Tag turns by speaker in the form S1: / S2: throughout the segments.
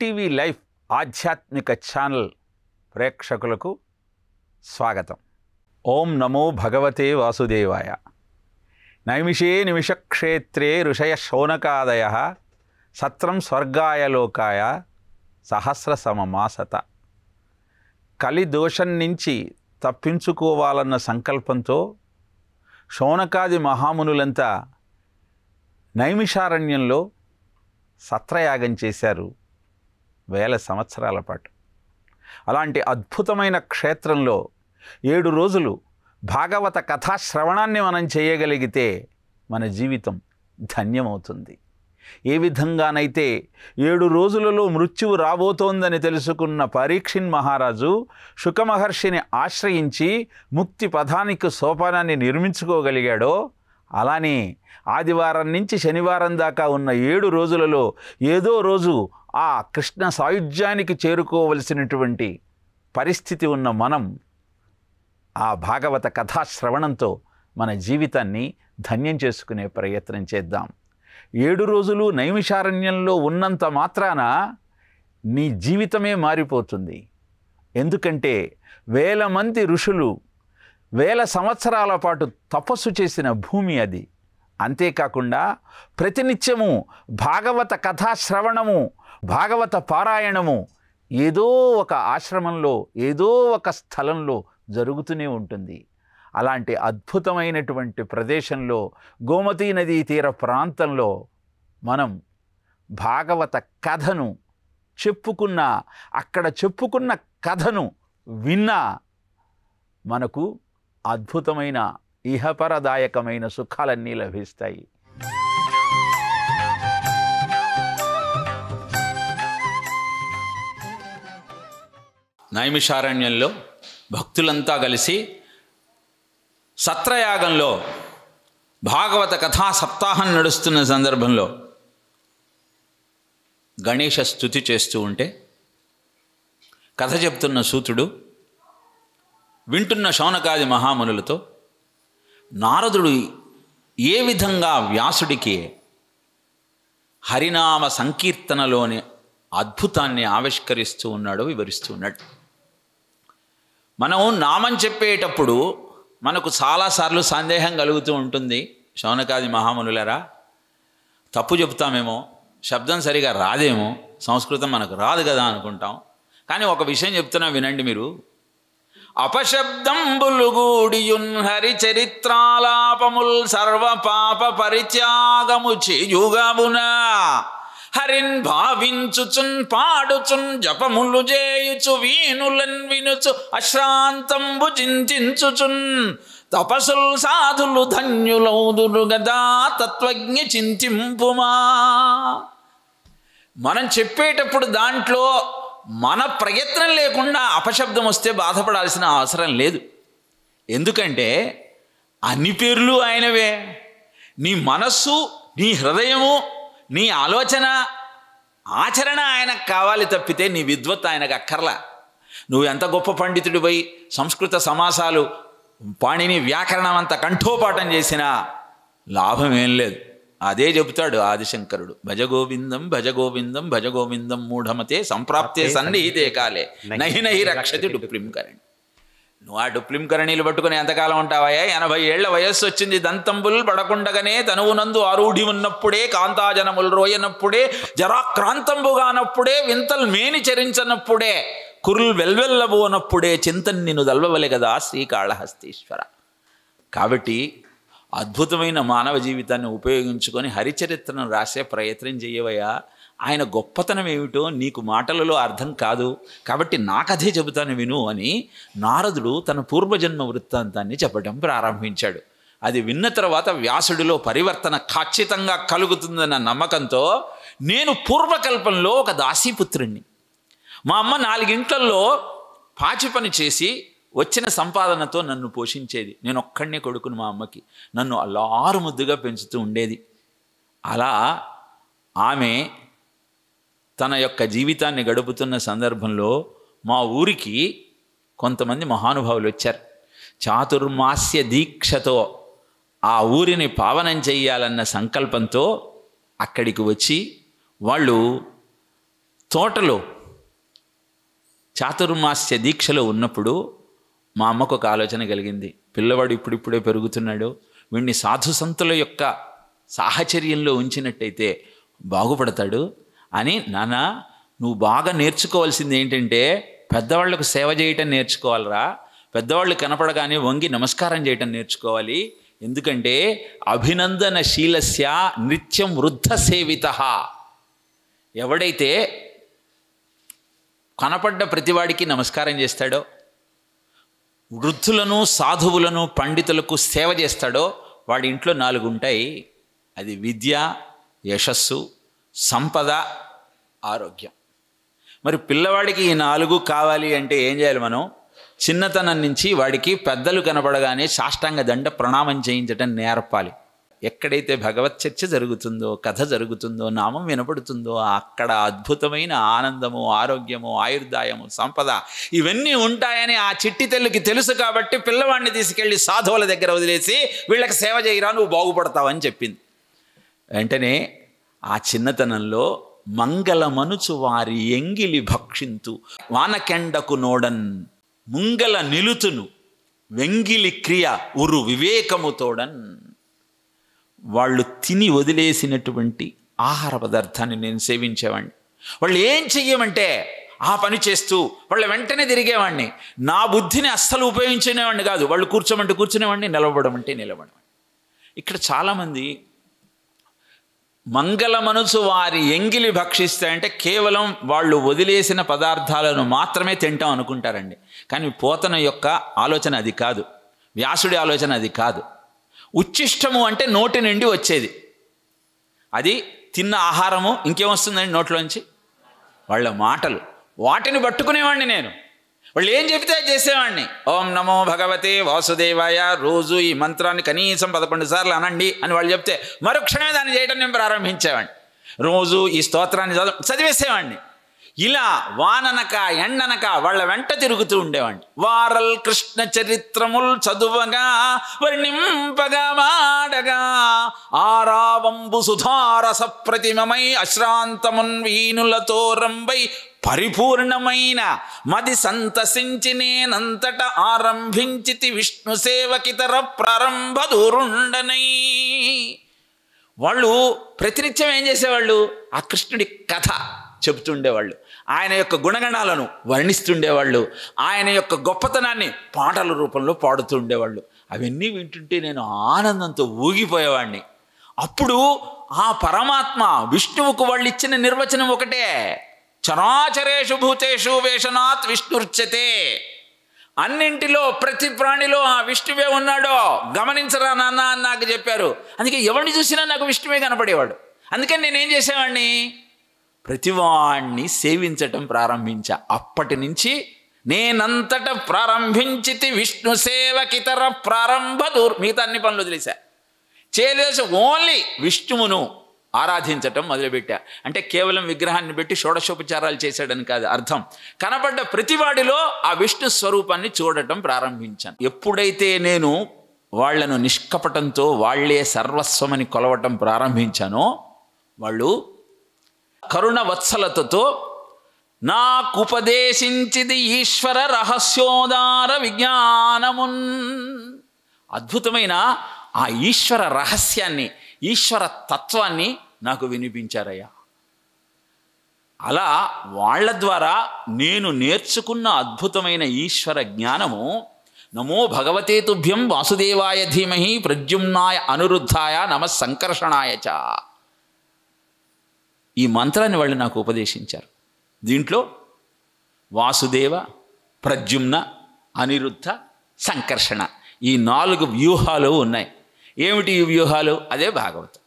S1: ETV life ఆధ్యాత్మిక channel ప్రేక్షకులకు స్వాగతం. ఓం నమో భగవతే వాసుదేవాయ. నైమిషే నిమిషక్షేత్రే ఋషయ శౌనకాదయ సత్రం స్వర్గాయ లోకాయ సహస్ర సమమాసత. కలి దోషం నుంచి తప్పించుకోవాలన్న సంకల్పంతో శౌనకాది మహామునులంతా నైమిషారణ్యంలో సత్రయాగం చేశారు 1000 సంవత్సరాల పాటు. అలాంటి అద్భుతమైన క్షేత్రంలో 7 రోజులు భాగవత కథాశ్రవణాన్ని మనం చేయగలిగితే మన జీవితం ధన్యమవుతుంది. ఏ విధంగానైతే 7 రోజులలో మృత్యువు రాబోతోందని తెలుసుకున్న పరీక్షిన్ మహారాజు శుకమహర్షిని ఆశ్రయించి ముక్తి పథానికి సోపానాన్ని నిర్మించుకోగలిగాడో, అలానే ఆదివారం నుంచి శనివారం దాకా ఉన్న 7 రోజులలో ఏదో రోజు ఆ కృష్ణ సాయుధ్యానికి చేరుకోవలసినటువంటి పరిస్థితి ఉన్న మనం ఆ భాగవత కథాశ్రవణంతో మన జీవితాన్ని ధన్యం చేసుకునే ప్రయత్నం చేద్దాం. 7 రోజులు నైమిషారణ్యంలో ఉన్నంత మాత్రాన నీ జీవితమే మారిపోతుంది. ఎందుకంటే 1000 మంది ఋషులు 1000 సంవత్సరాల పాటు తపస్సు చేసిన భూమి అది. అంతేకాకుండా ప్రతినిత్యము భాగవత కథాశ్రవణము, భాగవత పారాయణము ఏదో ఒక ఆశ్రమంలో, ఏదో ఒక స్థలంలో జరుగుతూనే ఉంటుంది. అలాంటి అద్భుతమైనటువంటి ప్రదేశంలో గోమతీ నదీ తీర ప్రాంతంలో మనం భాగవత కథను అక్కడ చెప్పుకున్న కథను విన్నా మనకు అద్భుతమైన ఇహపరదాయకమైన సుఖాలన్నీ లభిస్తాయి. నైమిషారణ్యంలో భక్తులంతా కలిసి సత్రయాగంలో భాగవత కథా సప్తాహం నడుస్తున్న సందర్భంలో గణేశ స్తుతి చేస్తూ ఉంటే కథ చెప్తున్న సూతుడు వింటున్న శౌనకాది మహామునులతో నారదుడు ఏ విధంగా వ్యాసుడికి హరినామ సంకీర్తనలోని అద్భుతాన్ని ఆవిష్కరిస్తూ ఉన్నాడో వివరిస్తూ ఉన్నాడు. మనం నామం చెప్పేటప్పుడు మనకు చాలాసార్లు సందేహం కలుగుతూ ఉంటుంది. శౌనకాది మహామునులరా, తప్పు చెప్తామేమో, శబ్దం సరిగా రాదేమో, సంస్కృతం మనకు రాదు కదా అనుకుంటాం. కానీ ఒక విషయం చెప్తున్నా వినండి మీరు. అపశబ్దంబులుగూడియున్ హరి చరిత్రాలాపముల్ సర్వ పాప పరిత్యాగము చేయుగమున హరిన్ భావించుచున్ పాడుచున్ జపములు చేయుచు వీనులన్ వినుచు అశ్రాంతంబు చింతించుచున్ తపసుల్ సాధులు ధన్యులౌదురు గదా తత్వజ్ఞ చింతింపుమా. మనం చెప్పేటప్పుడు దాంట్లో మన ప్రయత్నం లేకుండా అపశబ్దం వస్తే బాధపడాల్సిన అవసరం లేదు. ఎందుకంటే అన్ని పేర్లు ఆయనవే. నీ మనస్సు, నీ హృదయము, నీ ఆలోచన, ఆచరణ ఆయనకు కావాలి తప్పితే నీ విద్వత్ ఆయనకు అక్కర్లా. నువ్వు ఎంత గొప్ప పండితుడిపై సంస్కృత సమాసాలు పాణిని వ్యాకరణం అంత కంఠోపాఠం చేసినా లాభం ఏం లేదు. అదే చెబుతాడు ఆదిశంకరుడు, భజగోవిందం భజగోవిందం భజగోవిందం మూఢమతే సంప్రాప్తే సన్నిహితే కాలే నహి నహి రక్షతి డుప్లింకరణి. నువ్వు ఆ డుప్లింకరణీలు పట్టుకుని ఎంతకాలం ఉంటావాయా? 80 ఏళ్ల వయస్సు వచ్చింది. దంతంబుల్ పడకుండగానే తనువునందు ఆరూఢి ఉన్నప్పుడే, కాంతాజనములు రోయనప్పుడే, జరాక్రాంతంబుగానప్పుడే, వింతల్ మేని చరించనప్పుడే, కురుల్ వెల్వెల్లబోనప్పుడే చింతన్ నిన్ను దల్వవలె కదా శ్రీకాళహస్తీశ్వర. కాబట్టి అద్భుతమైన మానవ జీవితాన్ని ఉపయోగించుకొని హరిచరిత్రను రాసే ప్రయత్నం చేయవయ్యా. ఆయన గొప్పతనం ఏమిటో నీకు మాటలలో అర్థం కాదు, కాబట్టి నాకదే చెబుతాను విను అని నారదుడు తన పూర్వజన్మ వృత్తాంతాన్ని చెప్పడం ప్రారంభించాడు. అది విన్న తర్వాత వ్యాసుడిలో పరివర్తన ఖచ్చితంగా కలుగుతుందన్న నమ్మకంతో, నేను పూర్వకల్పంలో ఒక దాసీపుత్రుణ్ణి. మా అమ్మ 4 ఇంట్లల్లో పాచి పని చేసి వచ్చిన సంపాదనతో నన్ను పోషించేది. నేను ఒక్కడినే కొడుకును మా అమ్మకి. నన్ను అల్లారు ముద్దుగా పెంచుతూ ఉండేది. అలా ఆమె తన యొక్క జీవితాన్ని గడుపుతున్న సందర్భంలో మా ఊరికి కొంతమంది మహానుభావులు వచ్చారు. చాతుర్మాస్య దీక్షతో ఆ ఊరిని పావనం చెయ్యాలన్న సంకల్పంతో అక్కడికి వచ్చి వాళ్ళు తోటలో చాతుర్మాస్య దీక్షలో ఉన్నప్పుడు మా అమ్మకు ఒక ఆలోచన కలిగింది. పిల్లవాడు ఇప్పుడిప్పుడే పెరుగుతున్నాడు, వీడిని సాధు సంతుల యొక్క సాహచర్యంలో ఉంచినట్టయితే బాగుపడతాడు అని, నాన్న నువ్వు బాగా నేర్చుకోవాల్సింది ఏంటంటే పెద్దవాళ్లకు సేవ చేయటం నేర్చుకోవాలరా, పెద్దవాళ్ళు కనపడగానే వంగి నమస్కారం చేయటం నేర్చుకోవాలి. ఎందుకంటే అభినందనశీలస్య నిత్యం వృద్ధ సేవిత. ఎవడైతే కనపడ్డ ప్రతివాడికి నమస్కారం చేస్తాడో, వృద్ధులను సాధువులను పండితులకు సేవ చేస్తాడో వాడి ఇంట్లో 4 ఉంటాయి. అది విద్య, యశస్సు, సంపద, ఆరోగ్యం. మరి పిల్లవాడికి ఈ 4 కావాలి అంటే ఏం చేయాలి? మనం చిన్నతనం నుంచి వాడికి పెద్దలు కనపడగానే సాష్టాంగ దండ ప్రణామం చేయించటం నేర్పాలి. ఎక్కడైతే భగవత్ చర్చ జరుగుతుందో, కథ జరుగుతుందో, నామం వినపడుతుందో అక్కడ అద్భుతమైన ఆనందము, ఆరోగ్యము, ఆయుర్దాయము, సంపద ఇవన్నీ ఉంటాయని ఆ చిట్టి తల్లికి తెలుసు. కాబట్టి పిల్లవాడిని తీసుకెళ్ళి సాధువుల దగ్గర వదిలేసి వీళ్ళకి సేవ చేయరా, నువ్వు బాగుపడతావని చెప్పింది. వెంటనే ఆ చిన్నతనంలో మంగళమనుచు వారి ఎంగిలి భక్షింతు వానకెండకు నోడన్ ముంగల నిలుతును వెంగిలి క్రియ ఉరు వివేకముతోడన్. వాళ్ళు తిని వదిలేసినటువంటి ఆహార పదార్థాన్ని నేను సేవించేవాడిని. వాళ్ళు ఏం చెయ్యమంటే ఆ పని చేస్తూ వాళ్ళ వెంటనే తిరిగేవాడిని. నా బుద్ధిని అస్సలు ఉపయోగించుకునేవాడిని కాదు. వాళ్ళు కూర్చోమంటే కూర్చునేవాడిని, నిలబడమంటే నిలబడేవాడిని. ఇక్కడ చాలామంది మంగళమనుచు వారి ఎంగిలి భక్షిస్తే అంటే కేవలం వాళ్ళు వదిలేసిన పదార్థాలను మాత్రమే తింటాం అనుకుంటారండి. కానీ పోతన యొక్క ఆలోచన అది కాదు, వ్యాసుడి ఆలోచన అది కాదు. ఉచ్చిష్టము అంటే నోటి నుండి వచ్చేది, అది తిన్న ఆహారము. ఇంకేమొస్తుందండి నోట్లోంచి? వాళ్ళ మాటలు. వాటిని పట్టుకునేవాడిని నేను. వాళ్ళు ఏం చెబితే చేసేవాడిని. ఓం నమో భగవతే వాసుదేవాయ, రోజు ఈ మంత్రాన్ని కనీసం 11 సార్లు అనండి అని వాళ్ళు చెప్తే మరుక్షణమే దాన్ని చేయడం నేను ప్రారంభించేవాడిని. రోజు ఈ స్తోత్రాన్ని చదివేసేవాడిని. ఇలా వాననక ఎండనక వాళ్ళ వెంట తిరుగుతూ ఉండేవాడిని. వారల్ కృష్ణ చరిత్రముల్ చదువగా వర్ణింపగా మాడగా ఆరావంబు సుధారస ప్రతిమమై అశ్రాంతమున్ వీనులతో రంబై పరిపూర్ణమైన మది సంతసించి నేనంతట ఆరంభించితి విష్ణు సేవకితర ప్రారంభ దూరుండనై. వాళ్ళు ప్రతినిత్యం ఏం చేసేవాళ్ళు? ఆ కృష్ణుడి కథ చెబుతుండేవాళ్ళు, ఆయన యొక్క గుణగణాలను వర్ణిస్తుండేవాళ్ళు, ఆయన యొక్క గొప్పతనాన్ని పాటల రూపంలో పాడుతూ ఉండేవాళ్ళు. అవన్నీ వింటుంటే నేను ఆనందంతో ఊగిపోయేవాడిని. అప్పుడు ఆ పరమాత్మ విష్ణువుకు వాళ్ళు ఇచ్చిన నిర్వచనం ఒకటే, చరాచరేషు భూతేషు వేషనాత్ విష్ణుర్చతే. అన్నింటిలో ప్రతి ప్రాణిలో ఆ విష్ణువే ఉన్నాడో గమనించరా నాన్న అని నాకు చెప్పారు. అందుకే ఎవరిని చూసినా నాకు విష్ణువే కనపడేవాడు. అందుకని నేనేం చేసేవాడిని? ప్రతివాణ్ణి సేవించటం ప్రారంభించా. అప్పటి నుంచి నేనంతట ప్రారంభించితి విష్ణు సేవకితర ప్రారంభ మిగతా అన్ని పనులు వదిలేశా. చేయలేసి ఓన్లీ విష్ణువును ఆరాధించటం మొదలుపెట్టా. అంటే కేవలం విగ్రహాన్ని పెట్టి షోడశోపచారాలు చేశాడని కాదు అర్థం. కనపడ్డ ప్రతివాడిలో ఆ విష్ణు స్వరూపాన్ని చూడటం ప్రారంభించాను. ఎప్పుడైతే నేను వాళ్లను నిష్కపటంతో వాళ్లే సర్వస్వమని కొలవటం ప్రారంభించానో వాళ్ళు కరుణ వత్సలతతో నాకుపదేశించిది ఈశ్వర రహస్యోదార విజ్ఞానమున్. అద్భుతమైన ఆ ఈశ్వర రహస్యాన్ని, ఈశ్వర తత్వాన్ని నాకు వినిపించారయ్యా. అలా వాళ్ళ ద్వారా నేను నేర్చుకున్న అద్భుతమైన ఈశ్వర జ్ఞానము నమో భగవతే తుభ్యం వాసుదేవాయ ధీమహి ప్రద్యుమ్నాయ అనిరుద్ధాయ నమః సంకర్షణాయ చ. ఈ మంత్రాన్ని వాళ్ళు నాకు ఉపదేశించారు. దీంట్లో వాసుదేవ, ప్రద్యుమ్న, అనిరుద్ధ, సంకర్షణ ఈ 4 వ్యూహాలు ఉన్నాయి. ఏమిటి ఈ వ్యూహాలు? అదే భాగవతం.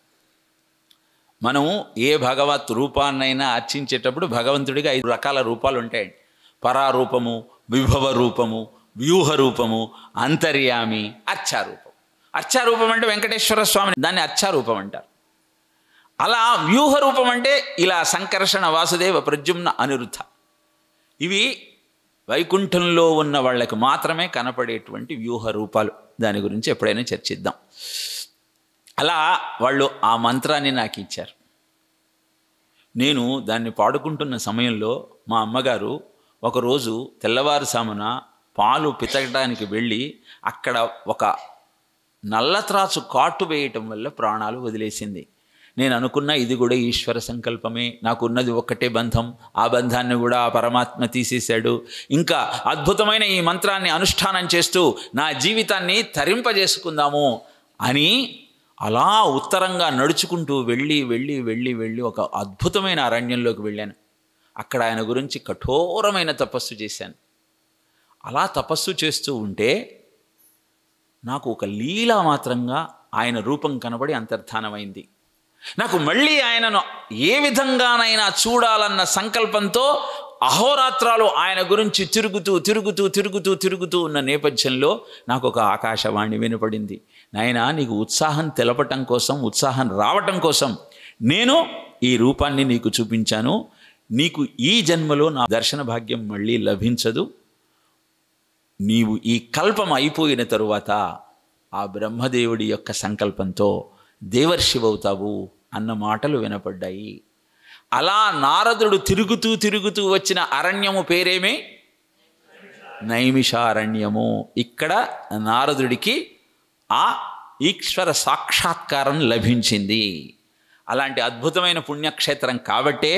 S1: మనము ఏ భగవత్ రూపాన్నైనా అర్చించేటప్పుడు భగవంతుడికి 5 రకాల రూపాలు ఉంటాయండి. పరారూపము, విభవ రూపము, వ్యూహ రూపము, అంతర్యామి, అర్చారూపం. అర్చారూపం అంటే వెంకటేశ్వర స్వామి, దాన్ని అర్చారూపం అంటారు. అలా వ్యూహ రూపం అంటే ఇలా సంకర్షణ, వాసుదేవ, ప్రద్యుమ్న, అనిరుద్ధ. ఇవి వైకుంఠంలో ఉన్న వాళ్ళకి మాత్రమే కనపడేటువంటి వ్యూహ రూపాలు. దాని గురించి ఎప్పుడైనా చర్చిద్దాం. అలా వాళ్ళు ఆ మంత్రాన్ని నాకు ఇచ్చారు. నేను దాన్ని పాడుకుంటున్న సమయంలో మా అమ్మగారు ఒకరోజు తెల్లవారుసామున పాలు పితకడానికి వెళ్ళి అక్కడ ఒక నల్లత్రాసు కాటు వేయటం వల్ల ప్రాణాలు వదిలేసింది. నేను అనుకున్నా ఇది కూడా ఈశ్వర సంకల్పమే, నాకున్నది ఒక్కటే బంధం, ఆ బంధాన్ని కూడా ఆ పరమాత్మ తీసేశాడు. ఇంకా అద్భుతమైన ఈ మంత్రాన్ని అనుష్ఠానం చేస్తూ నా జీవితాన్ని తరింపజేసుకుందాము అని అలా ఉత్తరంగా నడుచుకుంటూ వెళ్ళి ఒక అద్భుతమైన అరణ్యంలోకి వెళ్ళాను. అక్కడ ఆయన గురించి కఠోరమైన తపస్సు చేశాను. అలా తపస్సు చేస్తూ ఉంటే నాకు ఒక లీలా మాత్రంగా ఆయన రూపం కనబడి అంతర్ధానమైంది. నాకు మళ్ళీ ఆయనను ఏ విధంగానైనా చూడాలన్న సంకల్పంతో అహోరాత్రాలు ఆయన గురించి తిరుగుతూ ఉన్న నేపథ్యంలో నాకు ఒక ఆకాశవాణి వినపడింది. నాయనా, నీకు ఉత్సాహం తెలపటం కోసం, ఉత్సాహం రావటం కోసం నేను ఈ రూపాన్ని నీకు చూపించాను. నీకు ఈ జన్మలో నా దర్శన భాగ్యం మళ్ళీ లభించదు. నీవు ఈ కల్పం అయిపోయిన తరువాత ఆ బ్రహ్మదేవుడి యొక్క సంకల్పంతో దేవర్షివవుతావు అన్న మాటలు వినపడ్డాయి. అలా నారదుడు తిరుగుతూ వచ్చిన అరణ్యము పేరేమే? నైమిషారణ్యము. ఇక్కడ నారదుడికి ఆ ఈశ్వర సాక్షాత్కారం లభించింది. అలాంటి అద్భుతమైన పుణ్యక్షేత్రం కాబట్టే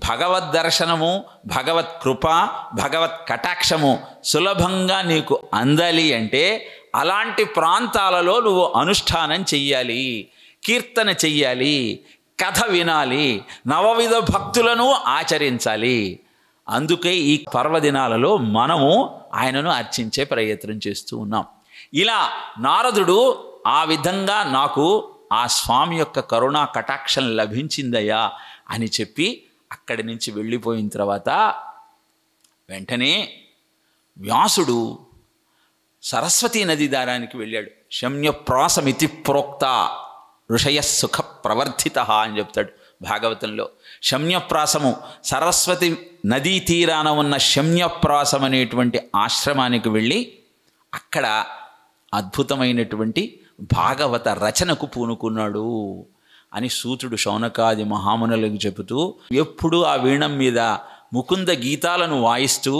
S1: భగవద్ దర్శనము, భగవత్ కృప, భగవత్ కటాక్షము సులభంగా నీకు అందాలి అంటే అలాంటి ప్రాంతాలలో నువ్వు అనుష్ఠానం చెయ్యాలి, కీర్తన చెయ్యాలి, కథ వినాలి, నవవిధ భక్తులను ఆచరించాలి. అందుకే ఈ పర్వదినాలలో మనము ఆయనను అర్చించే ప్రయత్నం చేస్తూ ఉన్నాం. ఇలా నారదుడు ఆ విధంగా నాకు ఆ స్వామి యొక్క కరుణా కటాక్షం లభించిందయ్యా అని చెప్పి అక్కడి నుంచి వెళ్ళిపోయిన తర్వాత వెంటనే వ్యాసుడు సరస్వతీ నదీ దారానికి వెళ్ళాడు. శమ్యప్రాసమితి ప్రోక్త ఋషయ సుఖ ప్రవర్ధిత అని చెప్తాడు భాగవతంలో. శమ్యప్రాసము సరస్వతి నదీ తీరాన ఉన్న శమ్యప్రాసం అనేటువంటి ఆశ్రమానికి వెళ్ళి అక్కడ అద్భుతమైనటువంటి భాగవత రచనకు పూనుకున్నాడు అని సూతుడు శౌనకాది మహామునులకు చెబుతూ ఎప్పుడూ ఆ వీణం మీద ముకుంద గీతాలను వాయిస్తూ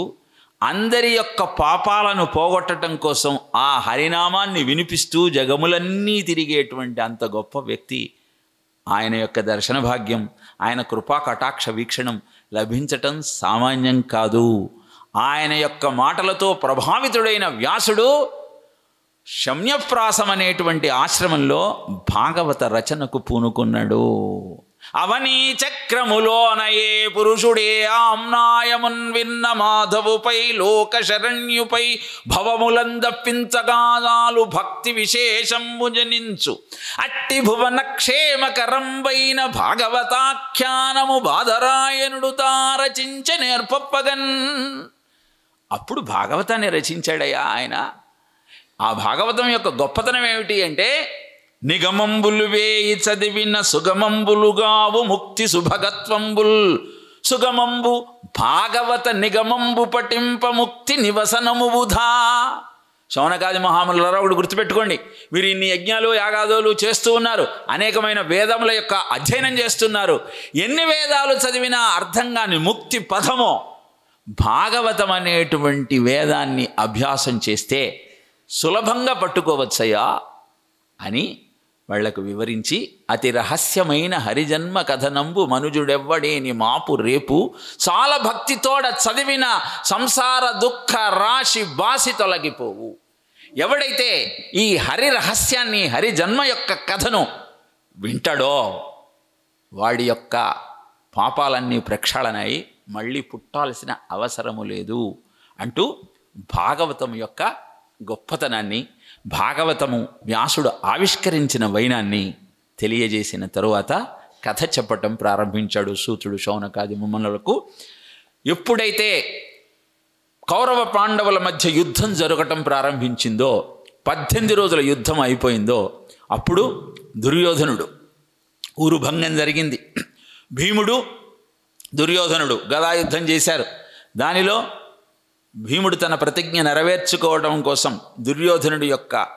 S1: అందరి యొక్క పాపాలను పోగొట్టడం కోసం ఆ హరినామాన్ని వినిపిస్తూ జగములన్నీ తిరిగేటువంటి అంత గొప్ప వ్యక్తి. ఆయన యొక్క దర్శన భాగ్యం, ఆయన కృపా కటాక్ష వీక్షణం లభించటం సామాన్యం కాదు. ఆయన యొక్క మాటలతో ప్రభావితుడైన వ్యాసుడు శమ్యప్రాసం అనేటువంటి ఆశ్రమంలో భాగవత రచనకు పూనుకున్నాడు. అవనీ చక్రములోనయే పురుషుడే ఆమ్నాయమున్ విన్న మాధవుపై లోక శరణ్యుపై భవములందప్పించగాదాలు భక్తి విశేషంబు జనించు అట్టి భువన క్షేమకరంబైన భాగవతాఖ్యానము బాధరాయణుడు తారచించ నేర్పప్పగన్. అప్పుడు భాగవతాన్ని రచించాడయ్యా ఆయన. ఆ భాగవతం యొక్క గొప్పతనం ఏమిటి అంటే నిగమంబులు వేయి చదివిన సుగమంబులుగావు ముక్తి సుభగత్వంబుల్. సుగమంబు భాగవత నిగమంబు పఠింప ముక్తి నివసనము బుధా. శౌనకాది మహామునులారా ఒకటి గుర్తుపెట్టుకోండి, మీరు ఇన్ని యజ్ఞాలు యాగాదులు చేస్తూ ఉన్నారు, అనేకమైన వేదముల యొక్క అధ్యయనం చేస్తున్నారు. ఎన్ని వేదాలు చదివినా అర్థం కాని ముక్తి పథమో భాగవతం అనేటువంటి వేదాన్ని అభ్యాసం చేస్తే సులభంగా పట్టుకోవచ్చయ్యా అని వాళ్లకు వివరించి అతి రహస్యమైన హరిజన్మ కథనంబు మనుజుడెవ్వడేని మాపు రేపు చాలా భక్తితోడ చదివిన సంసార దుఃఖ రాశి బాసి తొలగిపోవు. ఎవడైతే ఈ హరి రహస్యాన్ని, హరి జన్మ యొక్క కథను వింటాడో వాడి యొక్క పాపాలన్నీ ప్రక్షాళనై మళ్ళీ పుట్టాల్సిన అవసరము లేదు అంటూ భాగవతం యొక్క గొప్పతనాన్ని, భాగవతము వ్యాసుడు ఆవిష్కరించిన వైనాన్ని తెలియజేసిన తరువాత కథ చెప్పటం ప్రారంభించాడు సూతుడు శౌనకాది మునులకు. ఎప్పుడైతే కౌరవ పాండవుల మధ్య యుద్ధం జరగటం ప్రారంభించిందో, 18 రోజుల యుద్ధం అయిపోయిందో, అప్పుడు దుర్యోధనుడు ఊరుభంగం జరిగింది. భీముడు దుర్యోధనుడు గదాయుద్ధం చేశారు. దానిలో భీముడు తన ప్రతిజ్ఞ నెరవేర్చుకోవడం కోసం దుర్యోధనుడి యొక్క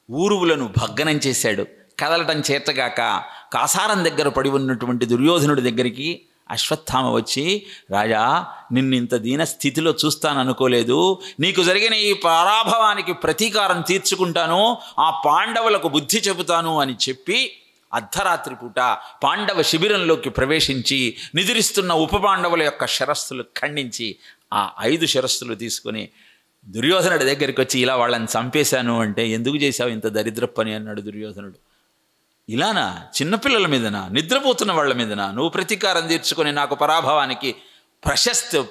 S1: ఊరువులను భగ్నం చేశాడు. కదలటం చేతగాక కాసారం దగ్గర పడి ఉన్నటువంటి దుర్యోధనుడి దగ్గరికి అశ్వత్థామ వచ్చి, రాజా నిన్నింత దీన స్థితిలో చూస్తాననుకోలేదు, నీకు జరిగిన ఈ పరాభవానికి ప్రతీకారం తీర్చుకుంటాను, ఆ పాండవులకు బుద్ధి చెబుతాను అని చెప్పి అర్ధరాత్రి పూట పాండవ శిబిరంలోకి ప్రవేశించి నిద్రిస్తున్న ఉప పాండవుల యొక్క శిరస్సులు ఖండించి ఆ 5 శిరస్సులు తీసుకొని దుర్యోధనుడి దగ్గరికి వచ్చి, ఇలా వాళ్ళని చంపేశాను అంటే, ఎందుకు చేశావు ఇంత దరిద్ర పని అన్నాడు దుర్యోధనుడు. ఇలానా చిన్నపిల్లల మీదనా, నిద్రపోతున్న వాళ్ళ మీదనా నువ్వు ప్రతీకారం తీర్చుకొని నాకు పరాభవానికి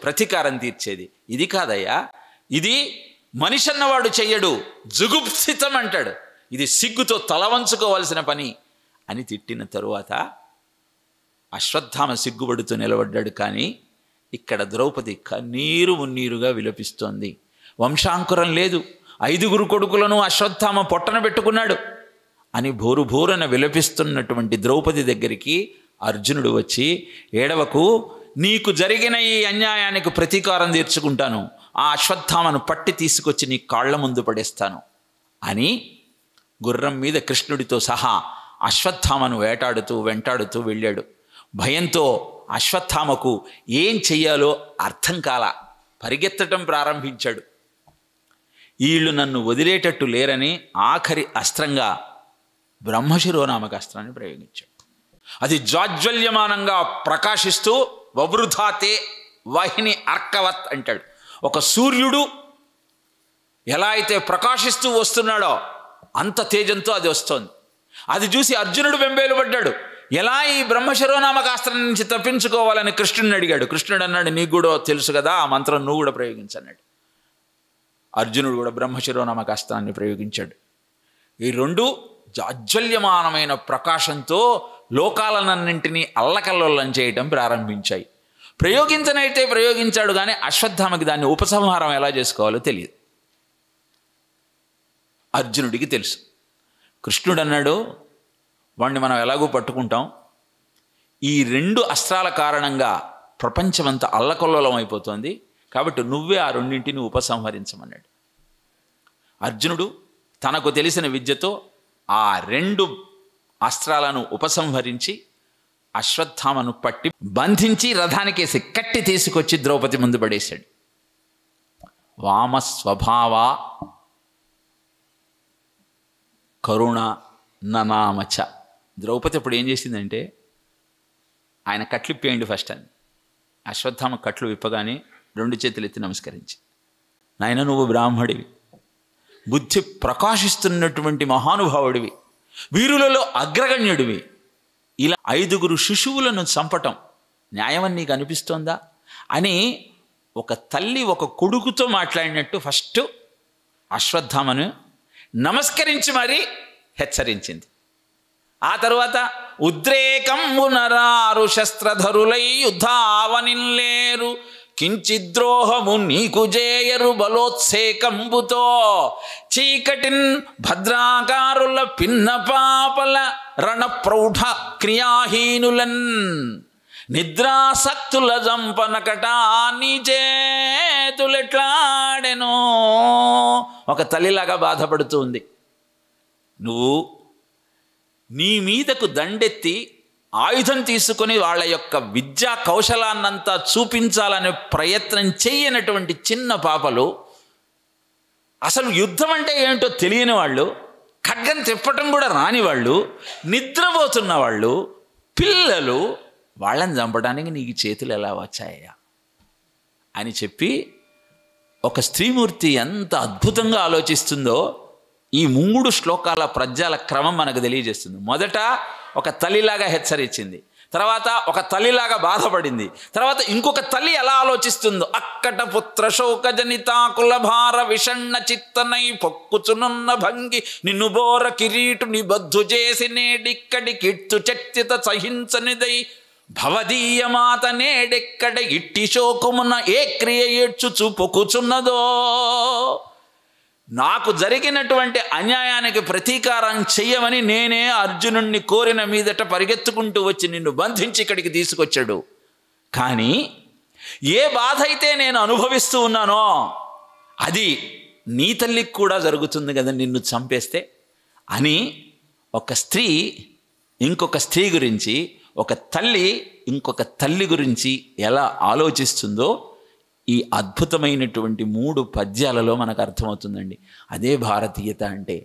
S1: ప్రతీకారం తీర్చేది? ఇది కాదయ్యా, ఇది మనిషి అన్నవాడు చెయ్యడు, జుగుప్సితం అంటాడు, ఇది సిగ్గుతో తల వంచుకోవాల్సిన పని అని తిట్టిన తరువాత అశ్వత్థామ సిగ్గుపడుతూ నిలబడ్డాడు. కానీ ఇక్కడ ద్రౌపది కన్నీరు మున్నీరుగా విలపిస్తోంది. వంశాంకురం లేదు, 5 కొడుకులను అశ్వత్థామ పొట్టన పెట్టుకున్నాడు అని భోరున విలపిస్తున్నటువంటి ద్రౌపది దగ్గరికి అర్జునుడు వచ్చి, ఏడవకు, నీకు జరిగిన ఈ అన్యాయానికి ప్రతీకారం తీర్చుకుంటాను, ఆ అశ్వత్థామను పట్టి తీసుకొచ్చి నీ కాళ్ల ముందు పడేస్తాను అని గుర్రం మీద కృష్ణుడితో సహా అశ్వత్థామను వెంటాడుతూ వెళ్ళాడు. భయంతో అశ్వత్థామకు ఏం చెయ్యాలో అర్థం కాల, పరిగెత్తటం ప్రారంభించాడు. వీళ్ళు నన్ను వదిలేటట్టు లేరని ఆఖరి అస్త్రంగా బ్రహ్మశిరోనామక అస్త్రాన్ని ప్రయోగించాడు. అది జాజ్వల్యమానంగా ప్రకాశిస్తూ వవృధాతే వాహిని అర్కవత్ అంటాడు. ఒక సూర్యుడు ఎలా అయితే ప్రకాశిస్తూ వస్తున్నాడో అంత తేజంతో అది వస్తోంది. అది చూసి అర్జునుడు బెంబేలు పడ్డాడు. ఎలా ఈ బ్రహ్మశిరోనామక అస్త్రం నుంచి తప్పించుకోవాలని కృష్ణుడిని అడిగాడు. కృష్ణుడు అన్నాడు, నీకు కూడా తెలుసు కదా, ఆ మంత్రం నువ్వు కూడా ప్రయోగించన్నాడు. అర్జునుడు కూడా బ్రహ్మశిరోనామక అస్త్రాన్ని ప్రయోగించాడు. ఈ 2 జాజ్వల్యమానమైన ప్రకాశంతో లోకాలన్నింటినీ అల్లకల్లోలం చేయటం ప్రారంభించాయి. ప్రయోగించనైతే ప్రయోగించాడు, కానీ అశ్వత్థామకి దాన్ని ఉపసంహారం ఎలా చేసుకోవాలో తెలియదు. అర్జునుడికి తెలుసు. కృష్ణుడు అన్నాడు, వాణ్ణి మనం ఎలాగో పట్టుకుంటాం, ఈ 2 అస్త్రాల కారణంగా ప్రపంచమంతా అల్లకల్లోలం అయిపోతుంది, కాబట్టి నువ్వే ఆ 2ంటిని ఉపసంహరించమన్నాడు. అర్జునుడు తనకు తెలిసిన విద్యతో ఆ 2 అస్త్రాలను ఉపసంహరించి అశ్వత్థామను పట్టి బంధించి రథానికేసి కట్టి తీసుకొచ్చి ద్రౌపది ముందు పడేశాడు. వామస్వభావ కరుణ ననామచ. ద్రౌపది అప్పుడు ఏం చేసిందంటే, ఆయన కట్లు ఇప్పేయండి ఫస్ట్ అని. అశ్వత్థామ కట్లు విప్పగానే 2 చేతులు ఎత్తి నమస్కరించి, నాయన నువ్వు బ్రాహ్మడివి, బుద్ధి ప్రకాశిస్తున్నటువంటి మహానుభావుడివి, వీరులలో అగ్రగణ్యుడివి, ఇలా 5 శిశువులను చంపటం న్యాయమని నీకు అనిపిస్తోందా అని ఒక తల్లి ఒక కొడుకుతో మాట్లాడినట్టు ఫస్ట్ అశ్వత్థామను నమస్కరించి మరీ హెచ్చరించింది. ఆ తరువాత ఉద్రేకంబునరారు శస్త్రధరులై యుద్ధావనిల్లేరు, కించిద్రోహము నీకు జేయరు బలోత్సేకంబుతో, చీకటిన్ భద్రాకారుల పిన్న పాపల రణప్రౌఢ క్రియాహీనులన్, నిద్రాసక్తుల జంపనకట నీ చేతులెట్లాడెనో. ఒక తల్లిలాగా బాధపడుతూ ఉంది. నువ్వు నీ మీదకు దండెత్తి ఆయుధం తీసుకొని వాళ్ళ యొక్క విద్యా కౌశలాన్నంతా చూపించాలనే ప్రయత్నం చెయ్యనటువంటి చిన్న పాపలు, అసలు యుద్ధం అంటే ఏంటో తెలియని వాళ్ళు, ఖడ్గం తిప్పటం కూడా రాని వాళ్ళు, నిద్రపోతున్న వాళ్ళు, పిల్లలు, వాళ్ళని చంపడానికి నీకు చేతులు ఎలా వచ్చాయా అని చెప్పి ఒక స్త్రీమూర్తి ఎంత అద్భుతంగా ఆలోచిస్తుందో ఈ 3 శ్లోకాల పద్యాల క్రమం మనకు తెలియజేస్తుంది. మొదట ఒక తల్లిలాగా హెచ్చరించింది, తర్వాత ఒక తల్లిలాగా బాధపడింది, తర్వాత ఇంకొక తల్లి ఎలా ఆలోచిస్తుందో, అక్కట పుత్ర శోక జనితాకుల భార విషణ్ణ చిత్తనై పొక్కుచునున్న భంగి నిన్ను బోర కిరీటు నిబద్ధు చేసి నేడిక్కడి కిట్టు చర్చిత సహించనిదై భవదీయ మాత నేడెక్కడ ఇట్టి శోకమున ఏ క్రియ ఏడ్చుచు పొక్కుచున్నదో. నాకు జరిగినటువంటి అన్యాయానికి ప్రతీకారం చెయ్యమని నేనే అర్జునుణ్ణి కోరిన మీదట పరిగెత్తుకుంటూ వచ్చి నిన్ను బంధించి ఇక్కడికి తీసుకొచ్చాడు. కానీ ఏ బాధ అయితే నేను అనుభవిస్తూ ఉన్నానో అది నీ తల్లికి కూడా జరుగుతుంది కదా నిన్ను చంపేస్తే అని ఒక స్త్రీ ఇంకొక స్త్రీ గురించి ఒక తల్లి ఇంకొక తల్లి గురించి ఎలా ఆలోచిస్తుందో ఈ అద్భుతమైనటువంటి 3 పద్యాలలో మనకు అర్థమవుతుందండి. అదే భారతీయత అంటే.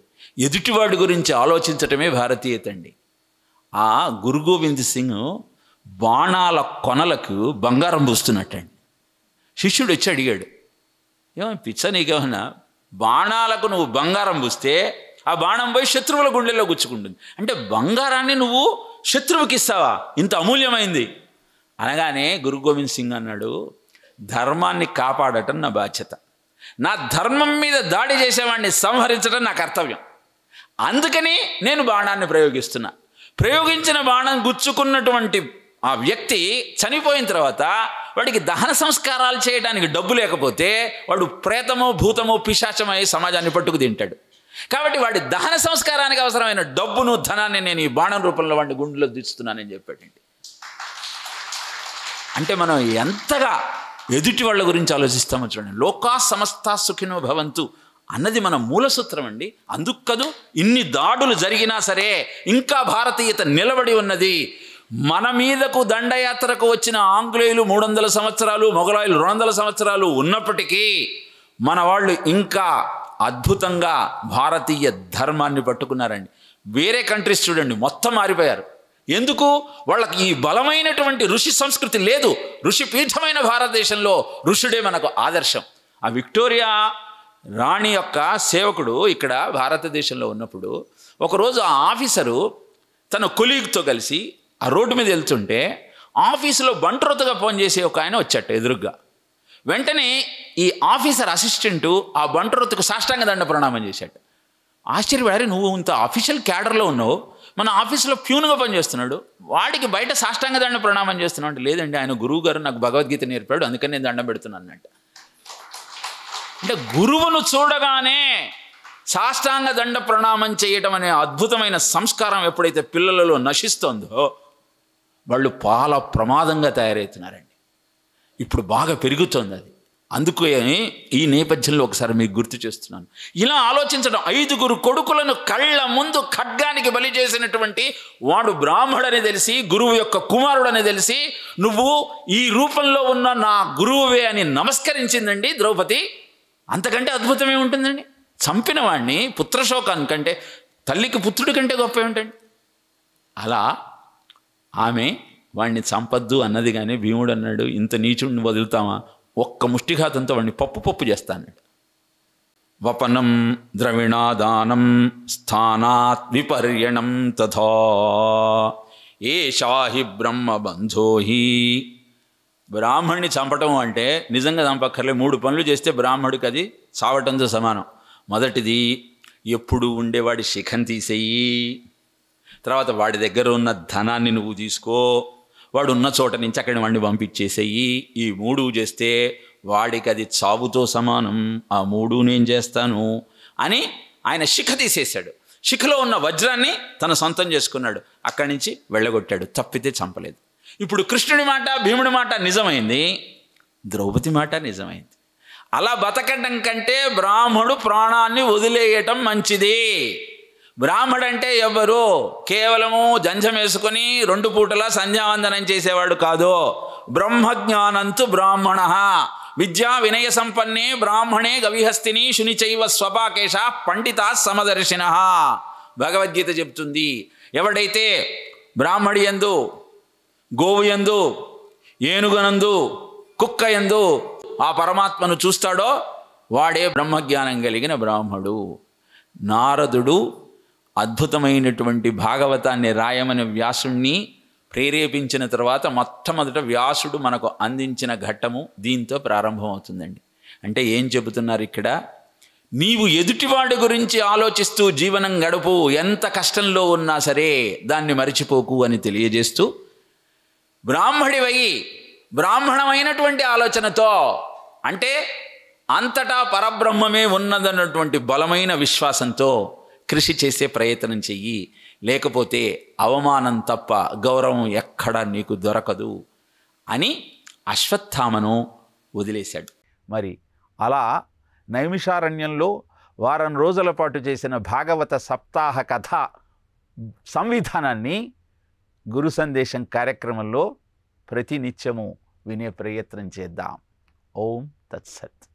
S1: ఎదుటివాడి గురించి ఆలోచించటమే భారతీయత అండి. ఆ గురు గోవింద్ సింగ్ బాణాల కొనలకు బంగారం పూస్తున్నట్టండి. శిష్యుడు వచ్చి అడిగాడు, ఏమో పిచ్చ నీకేమన్నా, బాణాలకు నువ్వు బంగారం పూస్తే ఆ బాణం పోయి శత్రువుల గుండెల్లో గుచ్చుకుంటుంది, అంటే బంగారాన్ని నువ్వు శత్రువుకి ఇస్తావా, ఇంత అమూల్యమైంది అనగానే గురు గోవింద్ సింగ్ అన్నాడు, ధర్మాన్ని కాపాడటం నా బాధ్యత, నా ధర్మం మీద దాడి చేసేవాడిని సంహరించడం నా కర్తవ్యం, అందుకని నేను బాణాన్ని ప్రయోగిస్తున్నా. ప్రయోగించిన బాణం గుచ్చుకున్నటువంటి ఆ వ్యక్తి చనిపోయిన తర్వాత వాడికి దహన సంస్కారాలు చేయడానికి డబ్బు లేకపోతే వాడు ప్రేతమో భూతమో పిశాచమో అయి సమాజాన్ని పట్టుకు తింటాడు. కాబట్టి వాడి దహన సంస్కారానికి అవసరమైన డబ్బును ధనాన్ని నేను ఈ బాణం రూపంలో వాడిని గుండెలో దిస్తున్నానని చెప్పాడండి. అంటే మనం ఎంతగా ఎదుటి వాళ్ళ గురించి ఆలోచిస్తామో చూడండి. లోకా సమస్తా సుఖినో భవంతు అన్నది మన మూల సూత్రం అండి. అందుకు కదూ ఇన్ని దాడులు జరిగినా సరే ఇంకా భారతీయత నిలబడి ఉన్నది. మన మీదకు దండయాత్రకు వచ్చిన ఆంగ్లేయులు 300 సంవత్సరాలు, మొఘలాయులు 200 సంవత్సరాలు ఉన్నప్పటికీ మన వాళ్ళు ఇంకా అద్భుతంగా భారతీయ ధర్మాన్ని పట్టుకున్నారండి. వేరే కంట్రీస్ చూడండి మొత్తం మారిపోయారు. ఎందుకు? వాళ్ళకి ఈ బలమైనటువంటి ఋషి సంస్కృతి లేదు. ఋషి పీఠమైన భారతదేశంలో ఋషుడే మనకు ఆదర్శం. ఆ విక్టోరియా రాణి యొక్క సేవకుడు ఇక్కడ భారతదేశంలో ఉన్నప్పుడు ఒకరోజు ఆ ఆఫీసరు తన కొలీగ్తో కలిసి ఆ రోడ్డు మీద వెళ్తుంటే ఆఫీసులో బంట్రోతుగా పనిచేసే ఒక ఆయన వచ్చాట ఎదురుగ్గా. వెంటనే ఈ ఆఫీసర్ అసిస్టెంటు ఆ బంట్రోతుకు సాష్టాంగ దండ ప్రణామం చేశాడు. ఆశ్చర్యపడారు, నువ్వు ఇంత ఆఫీషియల్ క్యాడర్లో ఉన్నావు, మన ఆఫీసులో ప్యూన్గా పనిచేస్తున్నాడు, వాడికి బయట సాష్టాంగ దండ ప్రణామం చేస్తున్నావు అంటే, లేదండి ఆయన గురువు గారు నాకు భగవద్గీత నేర్పాడు అందుకని నేను దండం పెడుతున్నాను అన్నట్టు. అంటే గురువును చూడగానే సాష్టాంగ దండ ప్రణామం చేయటం అనే అద్భుతమైన సంస్కారం ఎప్పుడైతే పిల్లలలో నశిస్తోందో వాళ్ళు చాలా ప్రమాదంగా తయారవుతున్నారండి. ఇప్పుడు బాగా పెరుగుతోంది అది. అందుకే ఈ నేపథ్యంలో ఒకసారి మీకు గుర్తు చేస్తున్నాను. ఇలా ఆలోచించడం, 5 కొడుకులను కళ్ళ ముందు ఖడ్గానికి బలి చేసినటువంటి వాడు బ్రాహ్మడని తెలిసి, గురువు యొక్క కుమారుడని తెలిసి, నువ్వు ఈ రూపంలో ఉన్న నా గురువువే అని నమస్కరించిందండి ద్రౌపది. అంతకంటే అద్భుతమే ఉంటుందండి. చంపిన వాడిని పుత్రశోకానికంటే, తల్లికి పుత్రుడి కంటే గొప్ప ఏమిటండి. అలా ఆమె వాడిని చంపద్దు అన్నది, కానీ భీముడు అన్నాడు, ఇంత నీచుడిని వదులుతామా, ఒక్క ముష్టిఘాతంతో వాడిని పప్పు చేస్తాడు. వపనం ద్రవిణాదానం స్థానాత్ విపర్యణం తథా ఏషాహి బ్రహ్మబంధోహి. బ్రాహ్మణ్ణి చంపటం అంటే నిజంగా చంపక్కర్లే, 3 పనులు చేస్తే బ్రాహ్మడికి అది చావటంతో సమానం. మొదటిది, ఎప్పుడు ఉండేవాడి శిఖం తీసేయి. తర్వాత వాడి దగ్గర ఉన్న ధనాన్ని నువ్వు తీసుకో, వాడు ఉన్న చోట నుంచి అక్కడిని వాడిని పంపించేసేయి. ఈ 3 చేస్తే వాడికి అది చావుతో సమానం. ఆ 3 నేను చేస్తాను అని ఆయన శిఖ తీసేశాడు. శిఖలో ఉన్న వజ్రాన్ని తన సొంతం చేసుకున్నాడు. అక్కడి నుంచి వెళ్ళగొట్టాడు, తప్పితే చంపలేదు. ఇప్పుడు కృష్ణుడి మాట, భీముడి మాట నిజమైంది, ద్రౌపది మాట నిజమైంది. అలా బతకడం కంటే బ్రాహ్మడు ప్రాణాన్ని వదిలేయటం మంచిది. బ్రాహ్మడంటే ఎవరు? కేవలము జంజం వేసుకొని 2 పూటలా సంధ్యావందనం చేసేవాడు కాదు. బ్రహ్మజ్ఞానంతు బ్రాహ్మణ విద్యా వినయ సంపన్నే బ్రాహ్మణే గవిహస్తిని శునిచైవ స్వపాకేశ పండితా సమదర్శిన. భగవద్గీత చెప్తుంది, ఎవడైతే బ్రాహ్మడి యందు, గోవు యందు, ఏనుగనందు, కుక్క యందు ఆ పరమాత్మను చూస్తాడో వాడే బ్రహ్మజ్ఞానం కలిగిన బ్రాహ్మడు. నారదుడు అద్భుతమైనటువంటి భాగవతాన్ని రాయమని వ్యాసుణ్ణి ప్రేరేపించిన తర్వాత మొట్టమొదట వ్యాసుడు మనకు అందించిన ఘట్టము దీంతో ప్రారంభమవుతుందండి. అంటే ఏం చెబుతున్నారు ఇక్కడ? నీవు ఎదుటివాడి గురించి ఆలోచిస్తూ జీవనం గడుపు, ఎంత కష్టంలో ఉన్నా సరే దాన్ని మరిచిపోకు అని తెలియజేస్తూ, బ్రాహ్మడివై బ్రాహ్మణమైనటువంటి ఆలోచనతో, అంటే అంతటా పరబ్రహ్మమే ఉన్నదన్నటువంటి బలమైన విశ్వాసంతో కృషి చేసే ప్రయత్నం చెయ్యి, లేకపోతే అవమానం తప్ప గౌరవం ఎక్కడా నీకు దొరకదు అని అశ్వత్థామను వదిలేశాడు. మరి అలా నైమిషారణ్యంలో వారం రోజుల పాటు చేసిన భాగవత సప్తాహ కథ సంవిధానాన్ని గురు సందేశం కార్యక్రమంలో ప్రతినిత్యము వినే ప్రయత్నం చేద్దాం. ఓం తత్సత్.